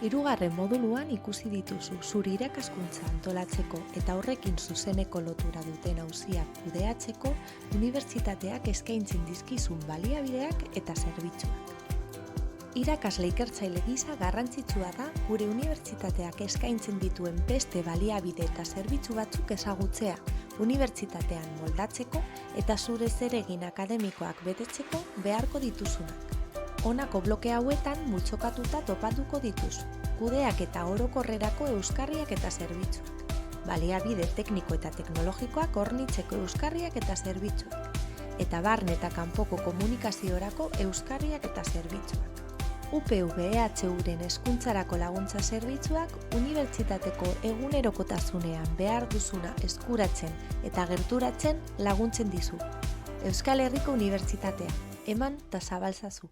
Hirugarren moduluan ikusi dituzu zure irakaskuntza antolatzeko eta horrekin zuzeneko lotura duten auziak kudeatzeko unibertsitateak eskaintzen dizkizun baliabideak eta zerbitzuak. Irakasle ikertzaile gisa garrantzitsua da gure unibertsitateak eskaintzen dituen beste baliabide eta zerbitzu batzuk ezagutzea, unibertsitatean moldatzeko eta zure zeregin akademikoak betetzeko beharko dituzunak. Honako bloke hauetan multzokatuta topatuko dituzu, kudeak eta orokorrerako euskarriak eta zerbitzuak, baliabide tekniko eta teknologikoak hornitzeko euskarriak eta zerbitzuak, eta barne eta kanpoko komunikaziorako euskarriak eta zerbitzuak. UPV-EHUren hezkuntzarako laguntza zerbitzuak unibertsitateko egunerokotasunean behar duzuna eskuratzen eta gerturatzen laguntzen dizu. Euskal Herriko Unibertsitatea, eman eta zabaltzazu.